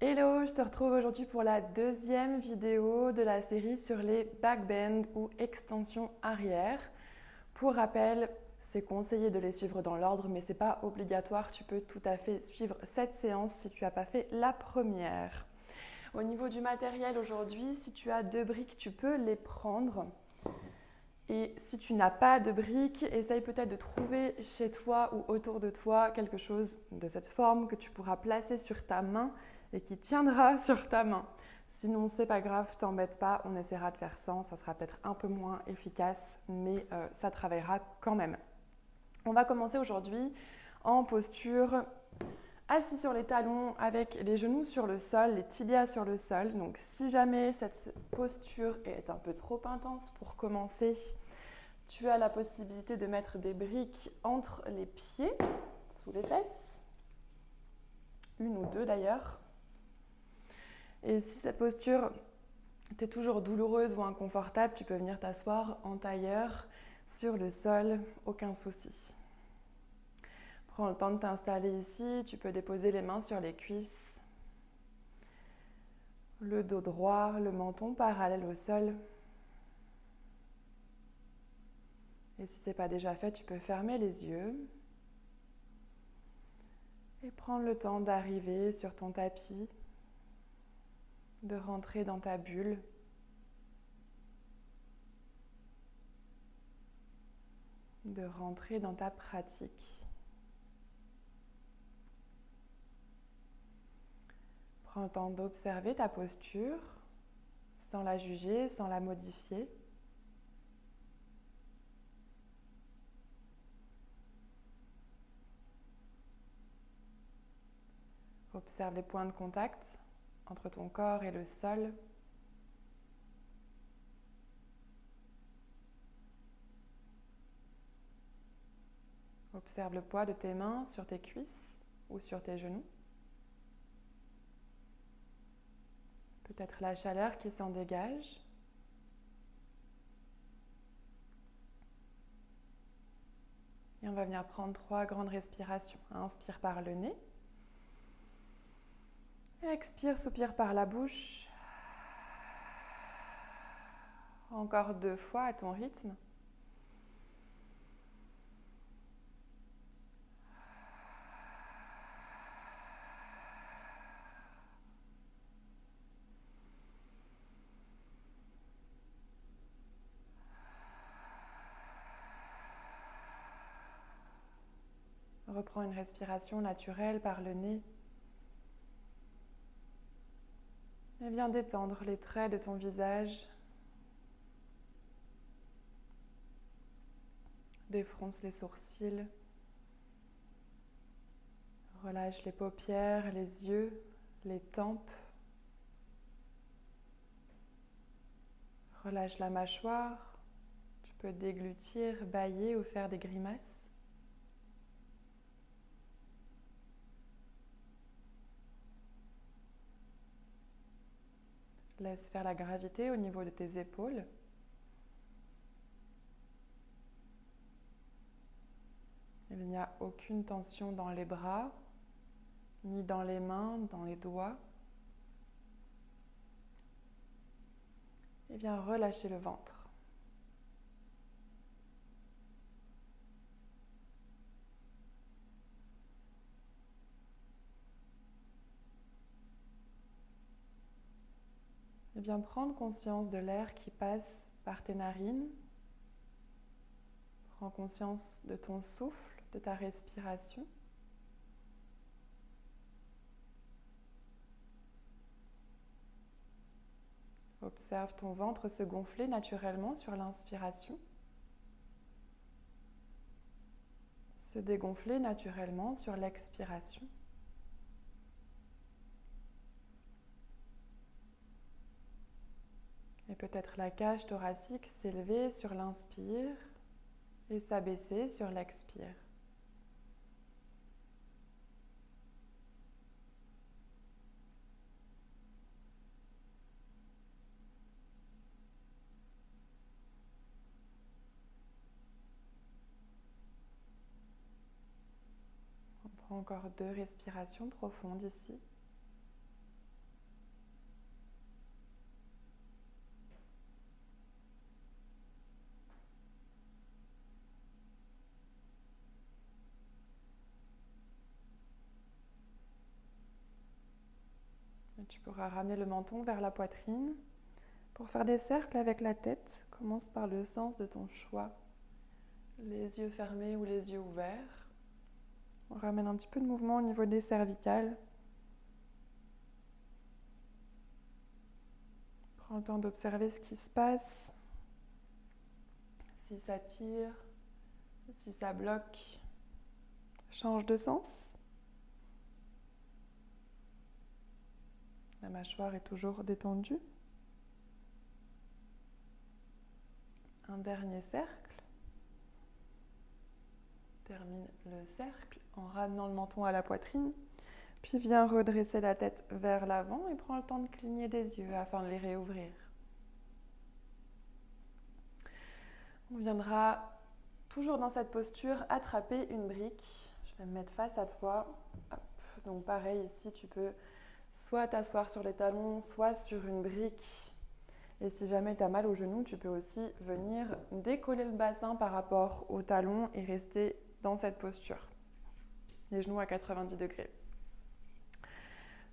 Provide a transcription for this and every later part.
Hello, je te retrouve aujourd'hui pour la deuxième vidéo de la série sur les backbends ou extensions arrière. Pour rappel, c'est conseillé de les suivre dans l'ordre, mais ce n'est pas obligatoire. Tu peux tout à fait suivre cette séance si tu n'as pas fait la première. Au niveau du matériel aujourd'hui, si tu as deux briques, tu peux les prendre. Et si tu n'as pas de briques, essaye peut-être de trouver chez toi ou autour de toi quelque chose de cette forme que tu pourras placer sur ta main et qui tiendra sur ta main. Sinon, c'est pas grave, t'embête pas, on essaiera de faire sans, ça sera peut-être un peu moins efficace, mais ça travaillera quand même. On va commencer aujourd'hui en posture assis sur les talons avec les genoux sur le sol, les tibias sur le sol. Donc si jamais cette posture est un peu trop intense pour commencer, tu as la possibilité de mettre des briques entre les pieds, sous les fesses, une ou deux d'ailleurs. Et si cette posture t'est toujours douloureuse ou inconfortable, tu peux venir t'asseoir en tailleur sur le sol, aucun souci. Prends le temps de t'installer ici, tu peux déposer les mains sur les cuisses, le dos droit, le menton parallèle au sol. Et si ce n'est pas déjà fait, tu peux fermer les yeux et prendre le temps d'arriver sur ton tapis, de rentrer dans ta bulle. De rentrer dans ta pratique. Prends le temps d'observer ta posture sans la juger, sans la modifier. Observe les points de contact entre ton corps et le sol. Observe le poids de tes mains sur tes cuisses ou sur tes genoux. Peut-être la chaleur qui s'en dégage. Et on va venir prendre 3 grandes respirations. Inspire par le nez. Expire, soupire par la bouche. Encore 2 fois à ton rythme. Reprends une respiration naturelle par le nez. Et viens détendre les traits de ton visage. Défronce les sourcils. Relâche les paupières, les yeux, les tempes. Relâche la mâchoire. Tu peux déglutir, bâiller ou faire des grimaces. Laisse faire la gravité au niveau de tes épaules. Il n'y a aucune tension dans les bras, ni dans les mains, dans les doigts. Et viens relâcher le ventre. Et viens prendre conscience de l'air qui passe par tes narines. Prends conscience de ton souffle, de ta respiration. Observe ton ventre se gonfler naturellement sur l'inspiration. Se dégonfler naturellement sur l'expiration. Et peut-être la cage thoracique s'élever sur l'inspire et s'abaisser sur l'expire. On prend encore 2 respirations profondes ici. Tu pourras ramener le menton vers la poitrine. Pour faire des cercles avec la tête, commence par le sens de ton choix. Les yeux fermés ou les yeux ouverts. On ramène un petit peu de mouvement au niveau des cervicales. Prends le temps d'observer ce qui se passe. Si ça tire, si ça bloque. Change de sens. La mâchoire est toujours détendue. Un dernier cercle. Termine le cercle en ramenant le menton à la poitrine. Puis viens redresser la tête vers l'avant et prends le temps de cligner des yeux afin de les réouvrir. On viendra toujours dans cette posture attraper une brique. Je vais me mettre face à toi. Hop. Donc pareil, ici tu peux soit t'asseoir sur les talons, soit sur une brique. Et si jamais tu as mal au genou, tu peux aussi venir décoller le bassin par rapport au talon et rester dans cette posture. Les genoux à 90 degrés.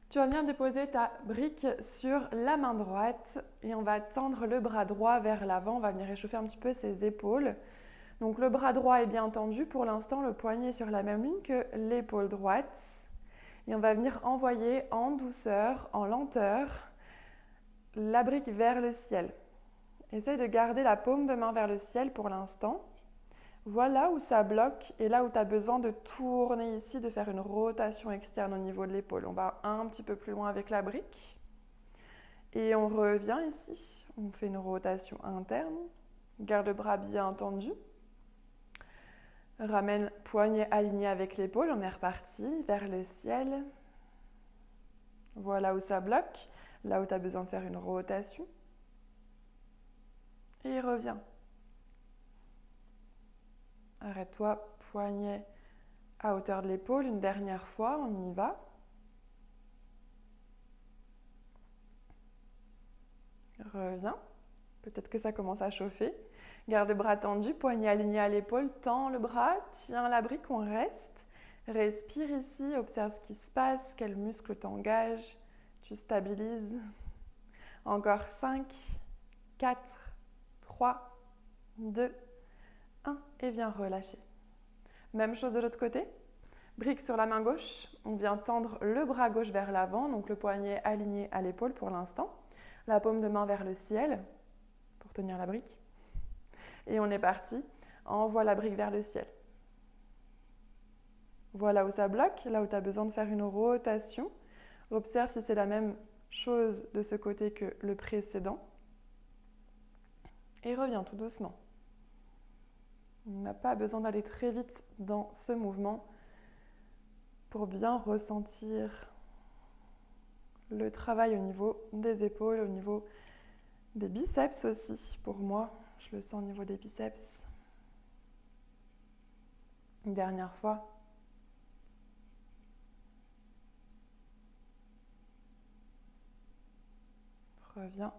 Tu vas venir déposer ta brique sur la main droite et on va tendre le bras droit vers l'avant. On va venir réchauffer un petit peu ses épaules. Donc le bras droit est bien tendu. Pour l'instant, le poignet est sur la même ligne que l'épaule droite. Et on va venir envoyer en douceur, en lenteur, la brique vers le ciel. Essaye de garder la paume de main vers le ciel pour l'instant. Voilà où ça bloque et là où tu as besoin de tourner ici, de faire une rotation externe au niveau de l'épaule. On va un petit peu plus loin avec la brique. Et on revient ici. On fait une rotation interne. Garde le bras bien tendu. Ramène poignet aligné avec l'épaule. On est reparti vers le ciel. Voilà où ça bloque. Là où tu as besoin de faire une rotation. Et reviens. Arrête-toi, poignet à hauteur de l'épaule. Une dernière fois, on y va. Reviens. Peut-être que ça commence à chauffer. Garde le bras tendu, poignet aligné à l'épaule. Tends le bras, tiens la brique, on reste. Respire ici, observe ce qui se passe, quel muscle t'engage. Tu stabilises. Encore 5, 4, 3, 2, 1 et viens relâcher. Même chose de l'autre côté. Brique sur la main gauche. On vient tendre le bras gauche vers l'avant, donc le poignet aligné à l'épaule pour l'instant. La paume de main vers le ciel pour tenir la brique. Et on est parti. Envoie la brique vers le ciel. Voilà où ça bloque, là où tu as besoin de faire une rotation. Observe si c'est la même chose de ce côté que le précédent. Et reviens tout doucement. On n'a pas besoin d'aller très vite dans ce mouvement pour bien ressentir le travail au niveau des épaules, au niveau des biceps aussi. Pour moi, je le sens au niveau des biceps. Une dernière fois. Reviens.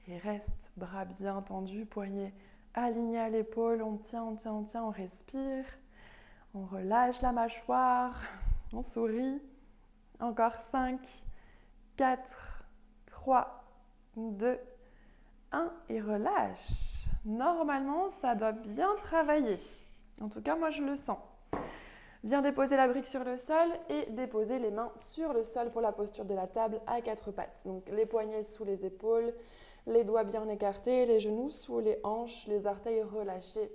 Et reste, bras bien tendus, poignet aligné à l'épaule. On tient, on tient, on tient, on respire. On relâche la mâchoire. On sourit. Encore 5, 4, 3, 2, 1 et relâche. Normalement, ça doit bien travailler. En tout cas, moi, je le sens. Viens déposer la brique sur le sol et déposer les mains sur le sol pour la posture de la table à 4 pattes. Donc, les poignets sous les épaules, les doigts bien écartés, les genoux sous les hanches, les orteils relâchés.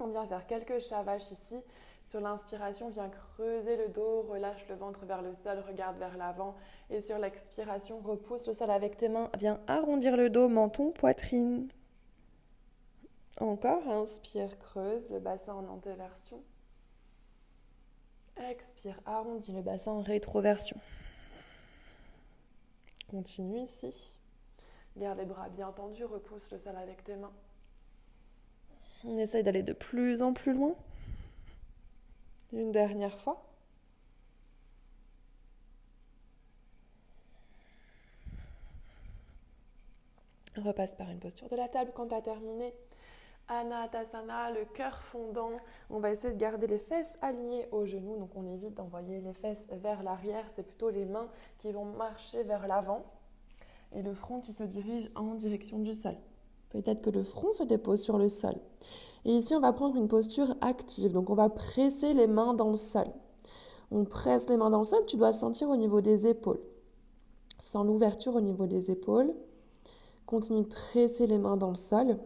On vient faire quelques shavash ici. Sur l'inspiration, viens creuser le dos, relâche le ventre vers le sol, regarde vers l'avant. Et sur l'expiration, repousse le sol avec tes mains. Viens arrondir le dos, menton, poitrine. Encore, inspire, creuse le bassin en antéversion. Expire, arrondis le bassin en rétroversion. Continue ici. Garde les bras bien tendus, repousse le sol avec tes mains. On essaye d'aller de plus en plus loin. Une dernière fois. Repasse par une posture de la table quand tu as terminé. Anatasana, le cœur fondant. On va essayer de garder les fesses alignées aux genoux. Donc on évite d'envoyer les fesses vers l'arrière. C'est plutôt les mains qui vont marcher vers l'avant et le front qui se dirige en direction du sol. Peut-être que le front se dépose sur le sol. Et ici, on va prendre une posture active. Donc on va presser les mains dans le sol. On presse les mains dans le sol. Tu dois sentir au niveau des épaules. Sans l'ouverture au niveau des épaules. Continue de presser les mains dans le sol.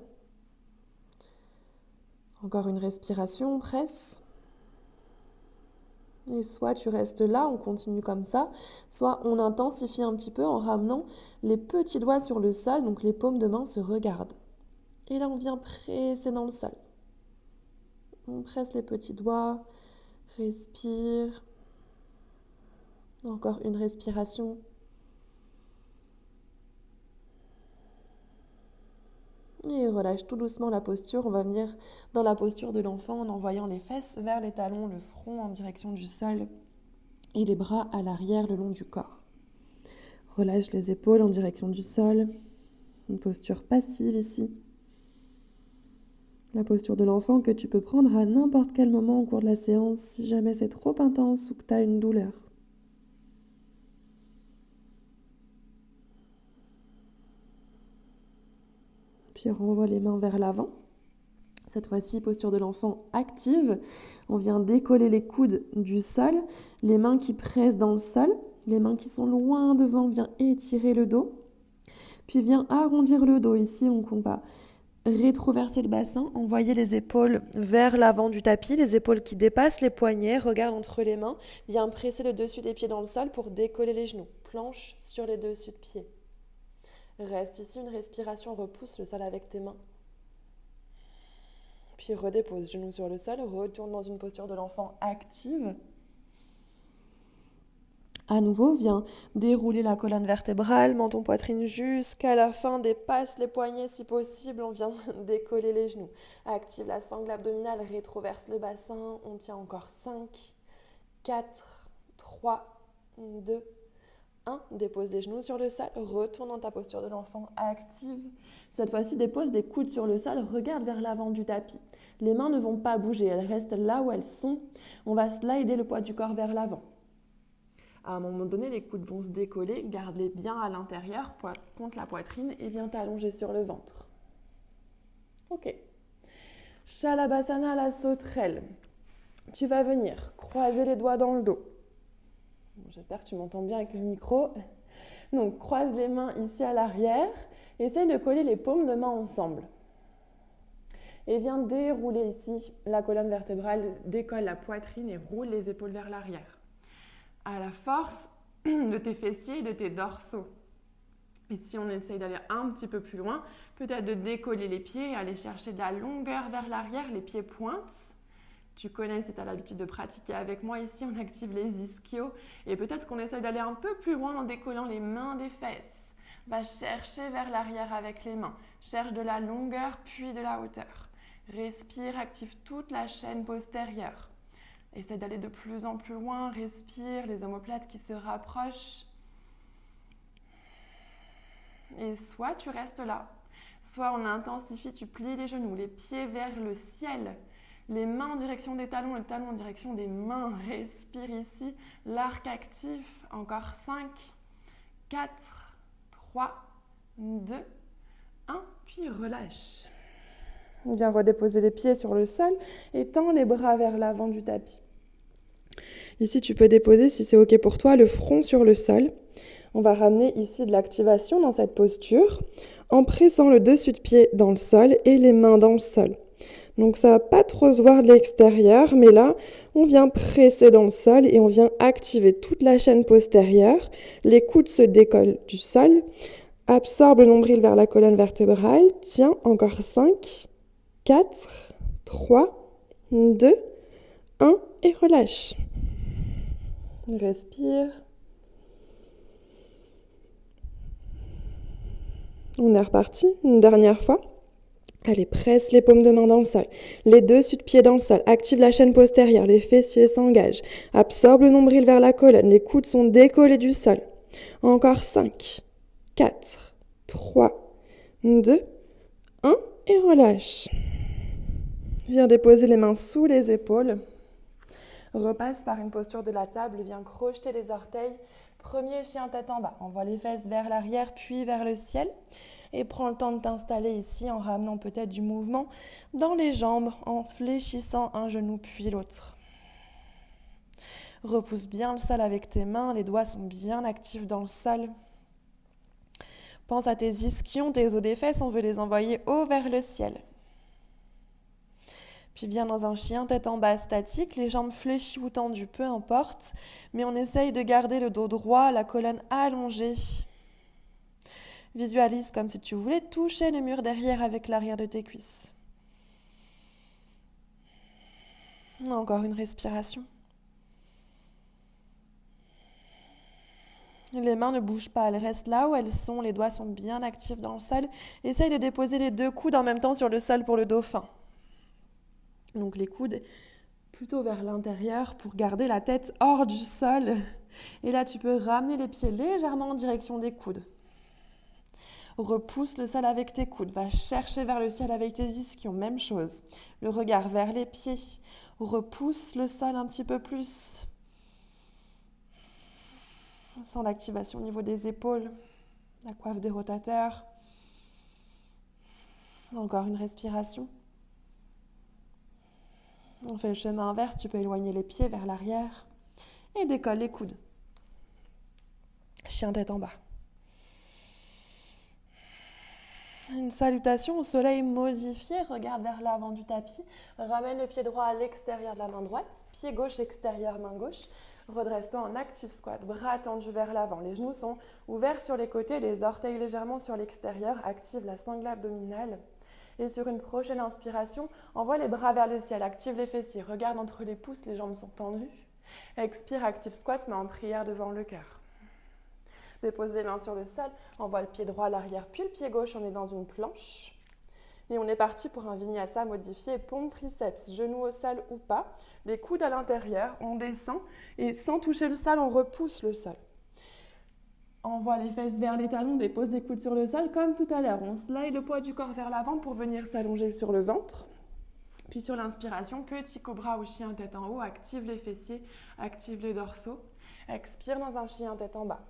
Encore une respiration, on presse. Et soit tu restes là, on continue comme ça, soit on intensifie un petit peu en ramenant les petits doigts sur le sol, donc les paumes de main se regardent. Et là, on vient presser dans le sol. On presse les petits doigts, respire. Encore une respiration. Et relâche tout doucement la posture. On va venir dans la posture de l'enfant en envoyant les fesses vers les talons, le front en direction du sol et les bras à l'arrière le long du corps. Relâche les épaules en direction du sol. Une posture passive ici. La posture de l'enfant que tu peux prendre à n'importe quel moment au cours de la séance si jamais c'est trop intense ou que tu as une douleur. Puis renvoie les mains vers l'avant. Cette fois-ci, posture de l'enfant active. On vient décoller les coudes du sol, les mains qui pressent dans le sol, les mains qui sont loin devant, vient étirer le dos. Puis vient arrondir le dos. Ici, on va rétroverser le bassin, envoyer les épaules vers l'avant du tapis, les épaules qui dépassent les poignets, regarde entre les mains, vient presser le dessus des pieds dans le sol pour décoller les genoux. Planche sur les dessus de pieds. Reste ici, une respiration, repousse le sol avec tes mains. Puis redépose genoux sur le sol, retourne dans une posture de l'enfant active. À nouveau, viens dérouler la colonne vertébrale, menton poitrine jusqu'à la fin, dépasse les poignets si possible, on vient décoller les genoux. Active la sangle abdominale, rétroverse le bassin, on tient encore 5, 4, 3, 2, 1, dépose les genoux sur le sol, retourne dans ta posture de l'enfant active. Cette fois-ci, dépose les coudes sur le sol, regarde vers l'avant du tapis. Les mains ne vont pas bouger, elles restent là où elles sont. On va slider le poids du corps vers l'avant. À un moment donné, les coudes vont se décoller, garde-les bien à l'intérieur, contre la poitrine et viens t'allonger sur le ventre. Ok. Shalabhasana, la sauterelle. Tu vas venir croiser les doigts dans le dos. J'espère que tu m'entends bien avec le micro. Donc, croise les mains ici à l'arrière. Essaye de coller les paumes de main ensemble. Et viens dérouler ici la colonne vertébrale, décolle la poitrine et roule les épaules vers l'arrière. À la force de tes fessiers et de tes dorsaux. Ici, on essaye d'aller un petit peu plus loin. Peut-être de décoller les pieds et aller chercher de la longueur vers l'arrière. Les pieds pointent. Tu connais, si tu as l'habitude de pratiquer avec moi, ici on active les ischios et peut-être qu'on essaie d'aller un peu plus loin en décollant les mains des fesses. Va chercher vers l'arrière avec les mains. Cherche de la longueur puis de la hauteur. Respire, active toute la chaîne postérieure. Essaie d'aller de plus en plus loin. Respire, les omoplates qui se rapprochent. Et soit tu restes là, soit on intensifie, tu plies les genoux, les pieds vers le ciel. Les mains en direction des talons et le talon en direction des mains. Respire ici. L'arc actif. Encore 5, 4, 3, 2, 1. Puis relâche. Viens redéposer les pieds sur le sol et tends les bras vers l'avant du tapis. Ici, tu peux déposer, si c'est OK pour toi, le front sur le sol. On va ramener ici de l'activation dans cette posture en pressant le dessus de pied dans le sol et les mains dans le sol. Donc ça va pas trop se voir de l'extérieur, mais là, on vient presser dans le sol et on vient activer toute la chaîne postérieure. Les coudes se décollent du sol. Absorbe le nombril vers la colonne vertébrale. Tiens, encore 5, 4, 3, 2, 1 et relâche. Respire. On est reparti une dernière fois. Allez, presse les paumes de main dans le sol, les dessus de pied dans le sol, active la chaîne postérieure, les fessiers s'engagent, absorbe le nombril vers la colonne, les coudes sont décollés du sol. Encore 5, 4, 3, 2, 1 et relâche. Viens déposer les mains sous les épaules. Repasse par une posture de la table, viens crocheter les orteils. Premier chien tête en bas. Envoie les fesses vers l'arrière puis vers le ciel. Et prends le temps de t'installer ici en ramenant peut-être du mouvement dans les jambes, en fléchissant un genou puis l'autre. Repousse bien le sol avec tes mains, les doigts sont bien actifs dans le sol. Pense à tes ischions, tes os des fesses, on veut les envoyer haut vers le ciel. Puis viens dans un chien tête en bas statique, les jambes fléchies ou tendues, peu importe, mais on essaye de garder le dos droit, la colonne allongée. Visualise comme si tu voulais toucher le mur derrière avec l'arrière de tes cuisses. Encore une respiration. Les mains ne bougent pas, elles restent là où elles sont, les doigts sont bien actifs dans le sol. Essaye de déposer les deux coudes en même temps sur le sol pour le dauphin. Donc les coudes plutôt vers l'intérieur pour garder la tête hors du sol. Et là, tu peux ramener les pieds légèrement en direction des coudes. Repousse le sol avec tes coudes. Va chercher vers le ciel avec tes ischions. Même chose. Le regard vers les pieds. Repousse le sol un petit peu plus. Sens l'activation au niveau des épaules. La coiffe des rotateurs. Encore une respiration. On fait le chemin inverse. Tu peux éloigner les pieds vers l'arrière. Et décolle les coudes. Chien tête en bas. Une salutation au soleil modifié, regarde vers l'avant du tapis, ramène le pied droit à l'extérieur de la main droite, pied gauche extérieur, main gauche, redresse-toi en active squat, bras tendus vers l'avant, les genoux sont ouverts sur les côtés, les orteils légèrement sur l'extérieur, active la sangle abdominale. Et sur une prochaine inspiration, envoie les bras vers le ciel, active les fessiers, regarde entre les pouces, les jambes sont tendues. Expire, active squat, mais en prière devant le cœur. Dépose les mains sur le sol, envoie le pied droit à l'arrière, puis le pied gauche, on est dans une planche. Et on est parti pour un vinyasa modifié, pompe triceps, genoux au sol ou pas, les coudes à l'intérieur, on descend et sans toucher le sol, on repousse le sol. Envoie les fesses vers les talons, dépose les coudes sur le sol comme tout à l'heure. On slide le poids du corps vers l'avant pour venir s'allonger sur le ventre. Puis sur l'inspiration, petit cobra ou chien tête en haut, active les fessiers, active les dorsaux. Expire dans un chien tête en bas.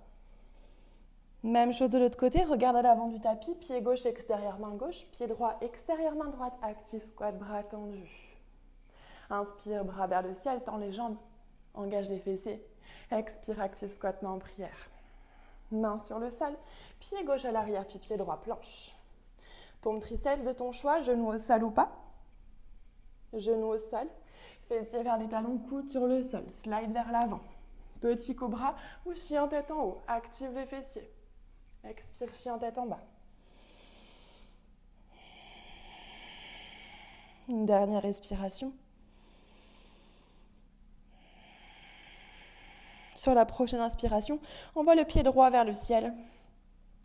Même chose de l'autre côté, regarde à l'avant du tapis, pied gauche extérieur, main gauche, pied droit extérieur, main droite, active squat, bras tendus. Inspire, bras vers le ciel, tends les jambes, engage les fessiers. Expire, active squat, main en prière. Main sur le sol, pied gauche à l'arrière, puis pied droit, planche. Paume triceps de ton choix, genou au sol ou pas. Genou au sol, fessiers vers les talons, coude sur le sol, slide vers l'avant. Petit cobra ou chien tête en haut, active les fessiers. Expire, chien tête en bas. Une dernière respiration. Sur la prochaine inspiration, envoie le pied droit vers le ciel.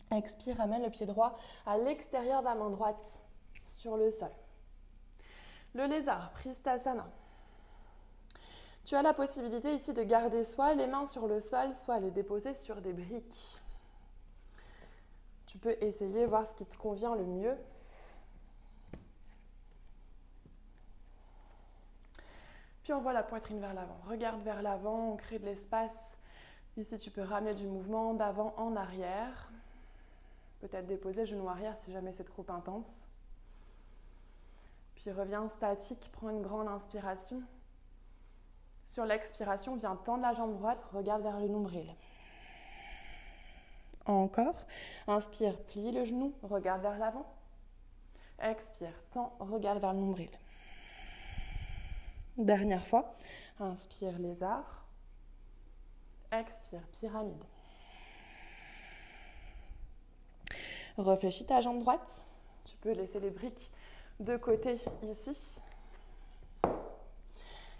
Expire, ramène le pied droit à l'extérieur de la main droite sur le sol. Le lézard, Pristasana. Tu as la possibilité ici de garder soit les mains sur le sol, soit les déposer sur des briques. Tu peux essayer, voir ce qui te convient le mieux. Puis on voit la poitrine vers l'avant. Regarde vers l'avant, on crée de l'espace. Ici, tu peux ramener du mouvement d'avant en arrière. Peut-être déposer genou arrière si jamais c'est trop intense. Puis reviens statique, prends une grande inspiration. Sur l'expiration, viens tendre la jambe droite, regarde vers le nombril. Encore. Inspire, plie le genou, regarde vers l'avant. Expire, tends, regarde vers le nombril. Dernière fois. Inspire, lézard. Expire, pyramide. Réfléchis ta jambe droite. Tu peux laisser les briques de côté ici.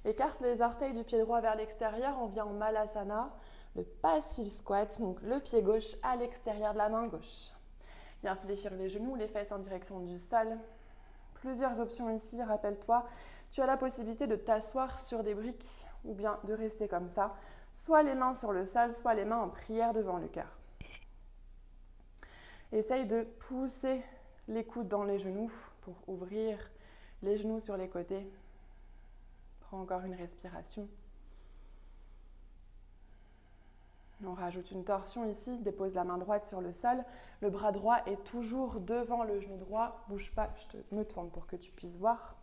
Écarte les orteils du pied droit vers l'extérieur. On vient en Malasana. Le passive squat, donc le pied gauche à l'extérieur de la main gauche. Viens fléchir les genoux, les fesses en direction du sol. Plusieurs options ici, rappelle-toi. Tu as la possibilité de t'asseoir sur des briques ou bien de rester comme ça. Soit les mains sur le sol, soit les mains en prière devant le cœur. Essaye de pousser les coudes dans les genoux pour ouvrir Les genoux sur les côtés. Prends encore une respiration. On rajoute une torsion ici, dépose la main droite sur le sol. Le bras droit est toujours devant le genou droit. Bouge pas, je me tourne pour que tu puisses voir.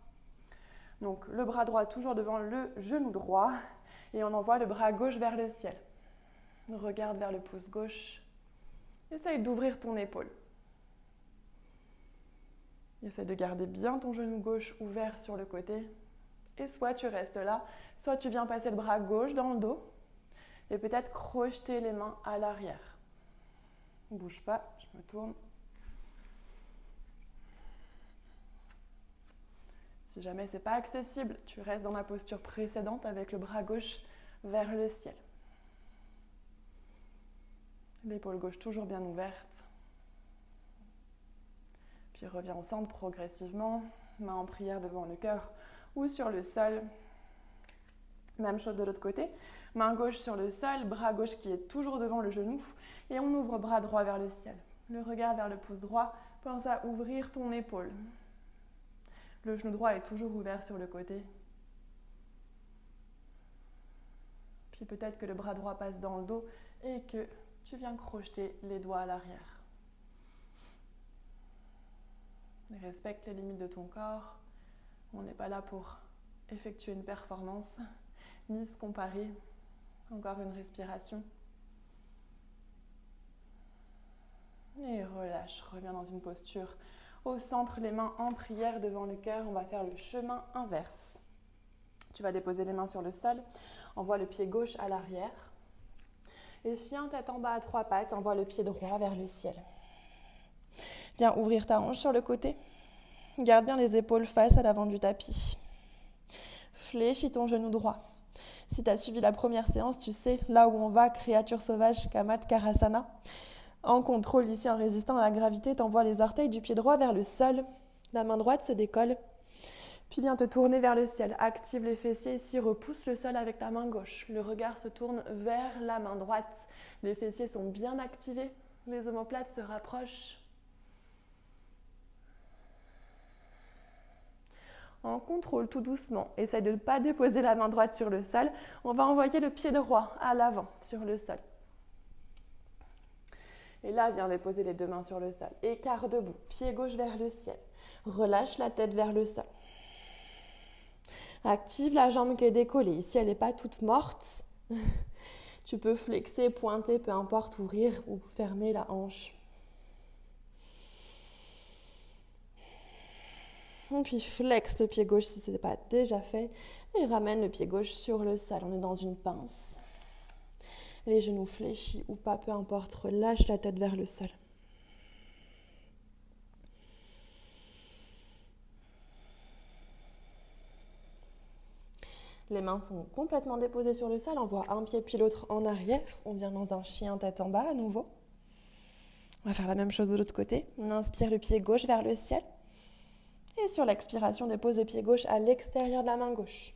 Donc le bras droit toujours devant le genou droit et on envoie le bras gauche vers le ciel. Regarde vers le pouce gauche. Essaye d'ouvrir ton épaule. Essaye de garder bien ton genou gauche ouvert sur le côté. Et soit tu restes là, soit tu viens passer le bras gauche dans le dos et peut-être crocheter les mains à l'arrière. Bouge pas, je me tourne. Si jamais ce n'est pas accessible, tu restes dans la posture précédente avec le bras gauche vers le ciel. L'épaule gauche toujours bien ouverte. Puis reviens au centre progressivement, main en prière devant le cœur ou sur le sol. Même chose de l'autre côté, main gauche sur le sol, bras gauche qui est toujours devant le genou et on ouvre bras droit vers le ciel. Le regard vers le pouce droit, pense à ouvrir ton épaule. Le genou droit est toujours ouvert sur le côté. Puis peut-être que le bras droit passe dans le dos et que tu viens crocheter les doigts à l'arrière. Respecte les limites de ton corps. On n'est pas là pour effectuer une performance, ni se comparer. Encore une respiration. Et relâche, reviens dans une posture au centre, les mains en prière devant le cœur. On va faire le chemin inverse. Tu vas déposer les mains sur le sol, envoie le pied gauche à l'arrière. Et chien, tête en bas à 3 pattes, envoie le pied droit vers le ciel. Viens ouvrir ta hanche sur le côté. Garde bien les épaules face à l'avant du tapis. Fléchis ton genou droit. Si tu as suivi la première séance, tu sais là où on va, créature sauvage, Kamatkarasana. En contrôle ici, en résistant à la gravité, t'envoies les orteils du pied droit vers le sol. La main droite se décolle. Puis viens te tourner vers le ciel. Active les fessiers ici, repousse le sol avec ta main gauche. Le regard se tourne vers la main droite. Les fessiers sont bien activés. Les omoplates se rapprochent. En contrôle tout doucement. Essaye de ne pas déposer la main droite sur le sol. On va envoyer le pied droit à l'avant sur le sol. Et là, viens déposer les deux mains sur le sol. Écart debout, pied gauche vers le ciel. Relâche la tête vers le sol. Active la jambe qui est décollée. Ici, elle n'est pas toute morte. Tu peux flexer, pointer, peu importe, ouvrir ou fermer la hanche. Et puis flex le pied gauche si ce n'est pas déjà fait. Et ramène le pied gauche sur le sol. On est dans une pince. Les genoux fléchis ou pas, peu importe. Relâche la tête vers le sol. Les mains sont complètement déposées sur le sol. On voit un pied puis l'autre en arrière. On vient dans un chien tête en bas à nouveau. On va faire la même chose de l'autre côté. On inspire le pied gauche vers le ciel. Et sur l'expiration, dépose le pied gauche à l'extérieur de la main gauche.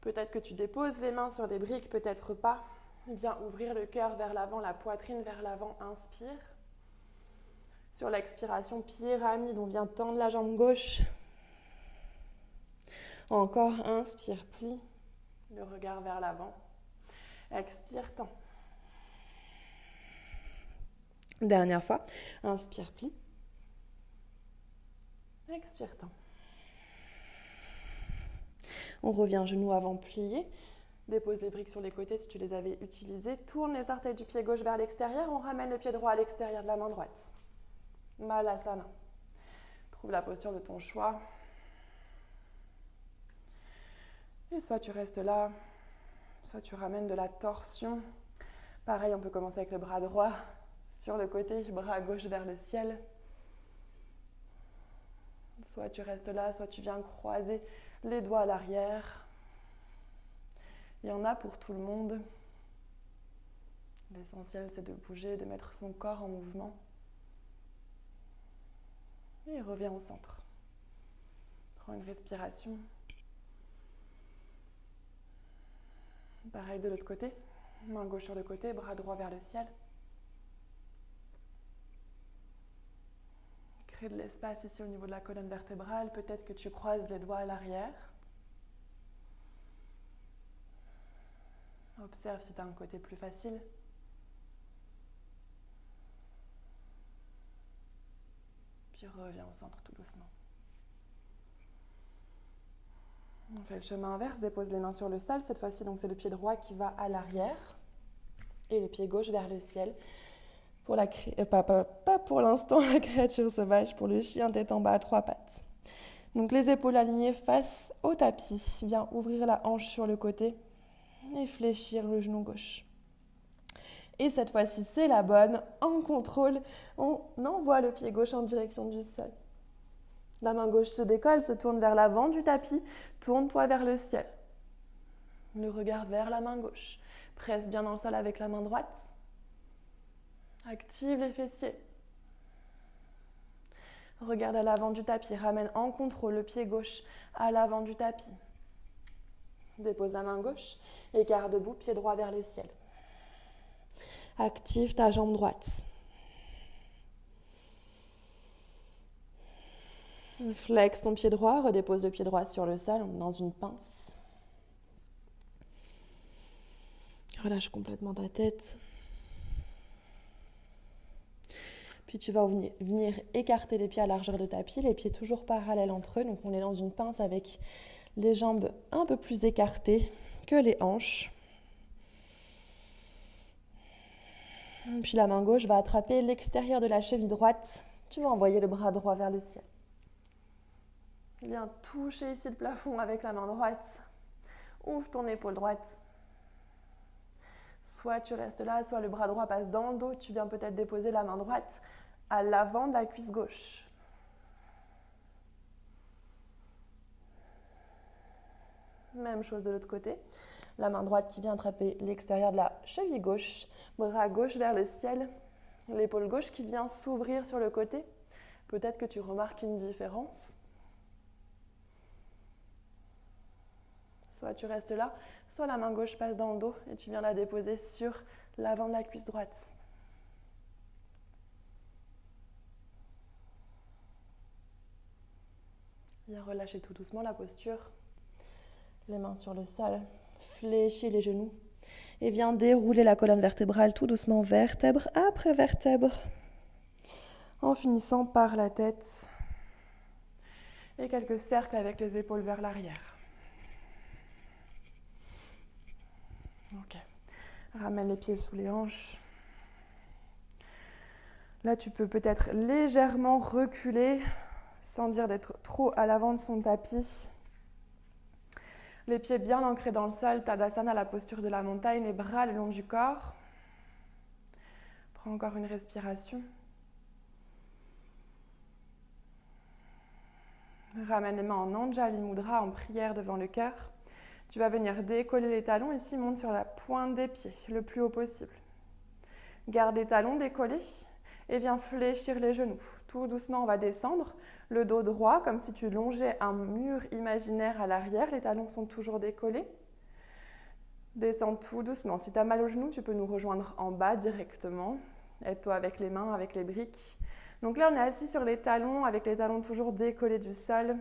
Peut-être que tu déposes les mains sur des briques, peut-être pas. Viens ouvrir le cœur vers l'avant, la poitrine vers l'avant. Inspire. Sur l'expiration, pyramide, on vient tendre la jambe gauche. Encore, inspire, plie. Le regard vers l'avant. Expire, tend. Dernière fois. Inspire, plie. Expire, tend. On revient genou avant plié. Dépose les briques sur les côtés si tu les avais utilisées. Tourne les orteils du pied gauche vers l'extérieur. On ramène le pied droit à l'extérieur de la main droite. Malasana. Trouve la posture de ton choix. Et soit tu restes là, soit tu ramènes de la torsion. Pareil, on peut commencer avec le bras droit sur le côté, bras gauche vers le ciel. Soit tu restes là, soit tu viens croiser les doigts à l'arrière. Il y en a pour tout le monde. L'essentiel, c'est de bouger, de mettre son corps en mouvement. Et reviens au centre. Prends une respiration. Pareil de l'autre côté. Main gauche sur le côté, bras droit vers le ciel. Crée de l'espace ici au niveau de la colonne vertébrale. Peut-être que tu croises les doigts à l'arrière. Observe si tu as un côté plus facile. Puis reviens au centre tout doucement. On fait le chemin inverse, dépose les mains sur le sol. Cette fois-ci, donc c'est le pied droit qui va à l'arrière et le pied gauche vers le ciel. Pour pas pour l'instant la créature sauvage, pour le chien tête en bas à 3 pattes. Donc les épaules alignées face au tapis. Viens ouvrir la hanche sur le côté et fléchir le genou gauche. Et cette fois-ci, c'est la bonne. En contrôle, on envoie le pied gauche en direction du sol. La main gauche se décolle, se tourne vers l'avant du tapis. Tourne-toi vers le ciel. Le regard vers la main gauche. Presse bien dans le sol avec la main droite. Active les fessiers. Regarde à l'avant du tapis. Ramène en contrôle le pied gauche à l'avant du tapis. Dépose la main gauche. Écart debout, pied droit vers le ciel. Active ta jambe droite. Flex ton pied droit, redépose le pied droit sur le sol dans une pince. Relâche complètement ta tête. Puis tu vas venir écarter les pieds à largeur de tapis, les pieds toujours parallèles entre eux. Donc on est dans une pince avec les jambes un peu plus écartées que les hanches. Puis la main gauche va attraper l'extérieur de la cheville droite. Tu vas envoyer le bras droit vers le ciel. Viens toucher ici le plafond avec la main droite. Ouvre ton épaule droite. Soit tu restes là, soit le bras droit passe dans le dos. Tu viens peut-être déposer la main droite à l'avant de la cuisse gauche. Même chose de l'autre côté. La main droite qui vient attraper l'extérieur de la cheville gauche. Bras gauche vers le ciel. L'épaule gauche qui vient s'ouvrir sur le côté. Peut-être que tu remarques une différence. Soit tu restes là, soit la main gauche passe dans le dos et tu viens la déposer sur l'avant de la cuisse droite. Viens relâcher tout doucement la posture. Les mains sur le sol, fléchis les genoux et viens dérouler la colonne vertébrale tout doucement, vertèbre après vertèbre, en finissant par la tête et quelques cercles avec les épaules vers l'arrière. Ok. Ramène les pieds sous les hanches. Là, tu peux peut-être légèrement reculer sans dire d'être trop à l'avant de son tapis. Les pieds bien ancrés dans le sol, Tadasana, la posture de la montagne, les bras le long du corps. Prends encore une respiration. Ramène les mains en Anjali Mudra, en prière devant le cœur. Tu vas venir décoller les talons ici, monte sur la pointe des pieds, le plus haut possible. Garde les talons décollés et viens fléchir les genoux. Tout doucement, on va descendre. Le dos droit, comme si tu longeais un mur imaginaire à l'arrière. Les talons sont toujours décollés. Descends tout doucement. Si tu as mal aux genoux, tu peux nous rejoindre en bas directement. Aide-toi avec les mains, avec les briques. Donc là, on est assis sur les talons, avec les talons toujours décollés du sol.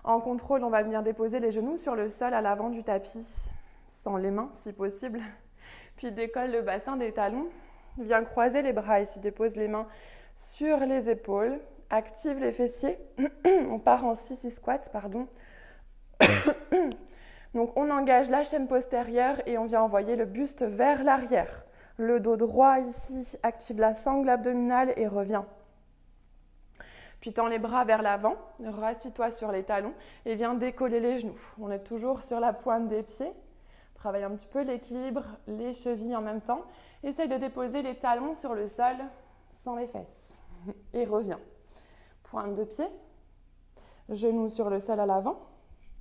En contrôle, on va venir déposer les genoux sur le sol à l'avant du tapis, sans les mains si possible. Puis décolle le bassin des talons. Viens croiser les bras ici, dépose les mains sur les épaules. Active les fessiers. On part en sissy squat, pardon. Donc on engage la chaîne postérieure et on vient envoyer le buste vers l'arrière. Le dos droit ici, active la sangle abdominale et reviens. Puis tends les bras vers l'avant, rassis-toi sur les talons et viens décoller les genoux. On est toujours sur la pointe des pieds. Travaille un petit peu l'équilibre, les chevilles en même temps. Essaye de déposer les talons sur le sol sans les fesses. Et reviens. Pointe de pied, genoux sur le sol à l'avant.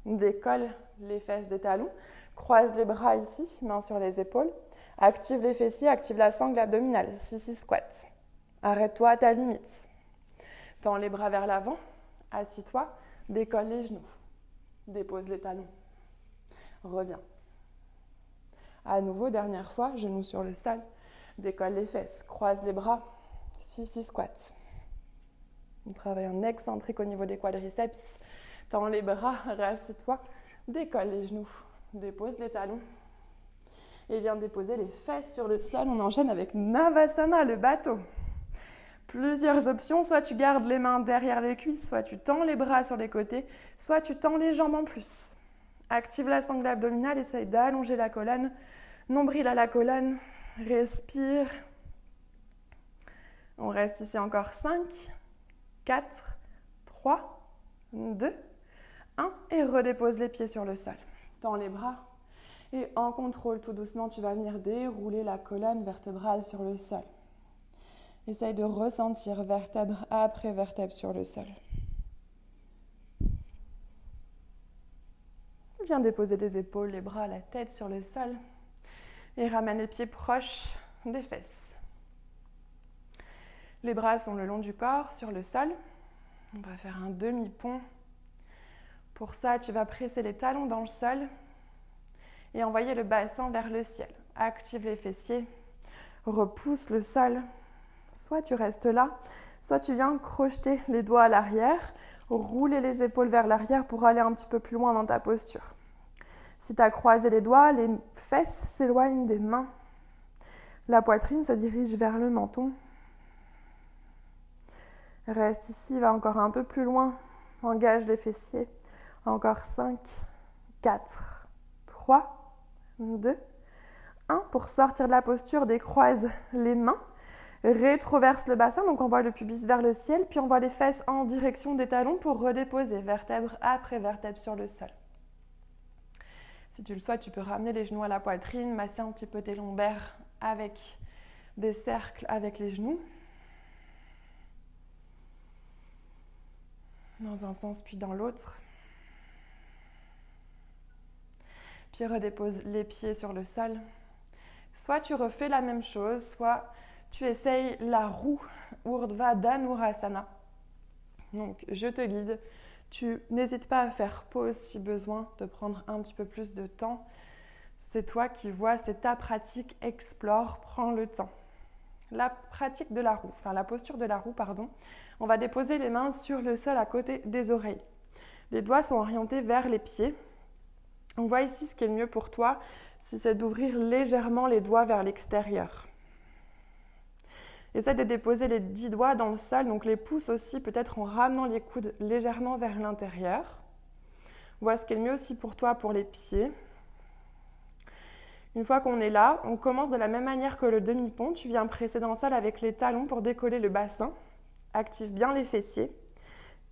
Décolle les fesses des talons. Croise les bras ici, mains sur les épaules. Active les fessiers, active la sangle abdominale. Sissy squat. Arrête-toi à ta limite. Tends les bras vers l'avant. Assis-toi. Décolle les genoux. Dépose les talons. Reviens. À nouveau, dernière fois, genoux sur le sol. Décolle les fesses. Croise les bras. Sissy squat. On travaille en excentrique au niveau des quadriceps. Tends les bras, rassis-toi, décolle les genoux, dépose les talons. Et viens déposer les fesses sur le sol. On enchaîne avec Navasana, le bateau. Plusieurs options, soit tu gardes les mains derrière les cuisses, soit tu tends les bras sur les côtés, soit tu tends les jambes en plus. Active la sangle abdominale, essaye d'allonger la colonne, nombril à la colonne, respire. On reste ici encore 5, 4, 3, 2, 1 et redépose les pieds sur le sol. Tends les bras et en contrôle, tout doucement, tu vas venir dérouler la colonne vertébrale sur le sol. Essaye de ressentir vertèbre après vertèbre sur le sol. Viens déposer les épaules, les bras, la tête sur le sol et ramène les pieds proches des fesses. Les bras sont le long du corps sur le sol. On va faire un demi-pont. Pour ça, tu vas presser les talons dans le sol et envoyer le bassin vers le ciel. Active les fessiers, repousse le sol. Soit tu restes là, soit tu viens crocheter les doigts à l'arrière, rouler les épaules vers l'arrière pour aller un petit peu plus loin dans ta posture. Si tu as croisé les doigts, les fesses s'éloignent des mains. La poitrine se dirige vers le menton. Reste ici, va encore un peu plus loin. Engage les fessiers. Encore 5, 4, 3, 2, 1. Pour sortir de la posture, décroise les mains. Rétroverse le bassin, donc on voit le pubis vers le ciel, puis on voit les fesses en direction des talons pour redéposer vertèbre après vertèbre sur le sol. Si tu le souhaites, tu peux ramener les genoux à la poitrine, masser un petit peu tes lombaires avec des cercles avec les genoux. Dans un sens puis dans l'autre. Puis redépose les pieds sur le sol. Soit tu refais la même chose, soit tu essayes la roue Urdhva Dhanurasana. Donc, je te guide. Tu n'hésites pas à faire pause si besoin, de prendre un petit peu plus de temps. C'est toi qui vois, c'est ta pratique, explore, prends le temps. La pratique de la roue, enfin la posture de la roue, pardon. On va déposer les mains sur le sol à côté des oreilles. Les doigts sont orientés vers les pieds. On voit ici ce qui est le mieux pour toi, si c'est d'ouvrir légèrement les doigts vers l'extérieur. Essaie de déposer les 10 doigts dans le sol, donc les pouces aussi, peut-être en ramenant les coudes légèrement vers l'intérieur. Vois ce qui est le mieux aussi pour toi pour les pieds. Une fois qu'on est là, on commence de la même manière que le demi-pont. Tu viens presser dans le sol avec les talons pour décoller le bassin. Active bien les fessiers.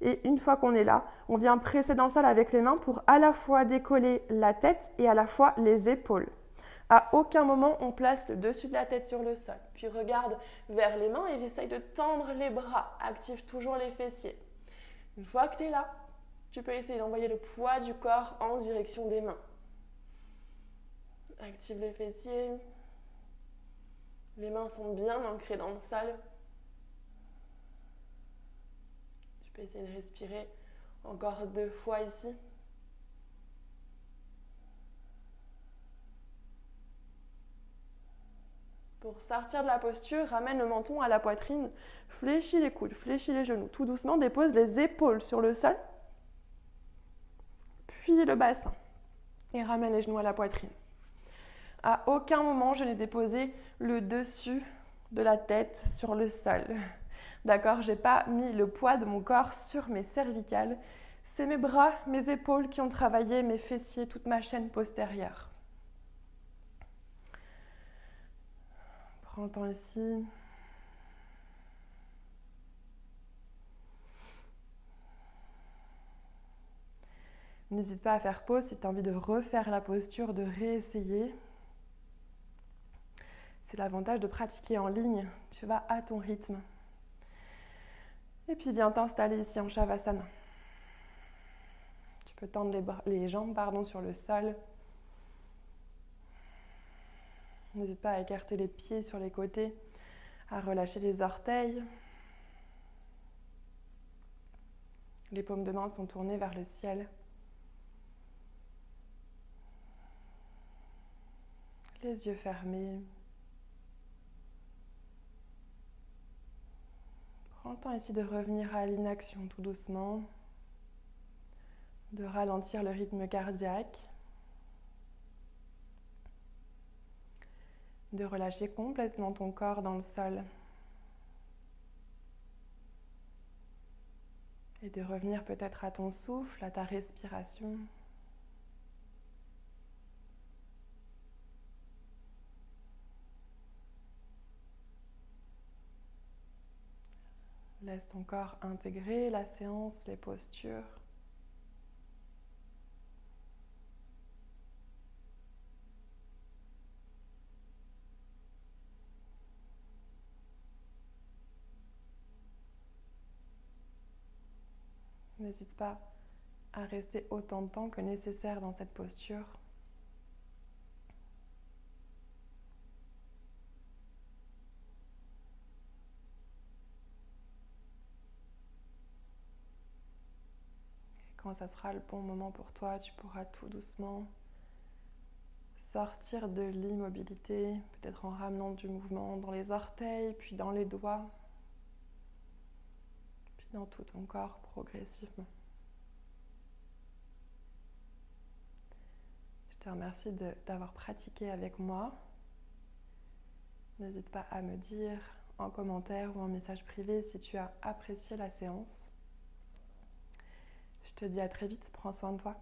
Et une fois qu'on est là, on vient presser dans le sol avec les mains pour à la fois décoller la tête et à la fois les épaules. À aucun moment, on place le dessus de la tête sur le sol. Puis regarde vers les mains et essaye de tendre les bras. Active toujours les fessiers. Une fois que tu es là, tu peux essayer d'envoyer le poids du corps en direction des mains. Active les fessiers. Les mains sont bien ancrées dans le sol. Tu peux essayer de respirer encore 2 fois ici. Pour sortir de la posture, ramène le menton à la poitrine, fléchis les coudes, fléchis les genoux. Tout doucement, dépose les épaules sur le sol, puis le bassin. Et ramène les genoux à la poitrine. À aucun moment, je n'ai déposé le dessus de la tête sur le sol. D'accord? Je n'ai pas mis le poids de mon corps sur mes cervicales. C'est mes bras, mes épaules qui ont travaillé, mes fessiers, toute ma chaîne postérieure. Prends le temps ici. N'hésite pas à faire pause si tu as envie de refaire la posture, de réessayer. C'est l'avantage de pratiquer en ligne. Tu vas à ton rythme. Et puis viens t'installer ici en Shavasana. Tu peux tendre les jambes sur le sol. N'hésite pas à écarter les pieds sur les côtés, à relâcher les orteils. Les paumes de main sont tournées vers le ciel. Les yeux fermés. Prends le temps ici de revenir à l'inaction tout doucement, de ralentir le rythme cardiaque, de relâcher complètement ton corps dans le sol et de revenir peut-être à ton souffle, à ta respiration. Laisse ton corps intégrer la séance, les postures. N'hésite pas à rester autant de temps que nécessaire dans cette posture. Quand ça sera le bon moment pour toi, tu pourras tout doucement sortir de l'immobilité, peut-être en ramenant du mouvement dans les orteils, puis dans les doigts, puis dans tout ton corps progressivement. Je te remercie d'avoir pratiqué avec moi. N'hésite pas à me dire en commentaire ou en message privé si tu as apprécié la séance. Je te dis à très vite, prends soin de toi.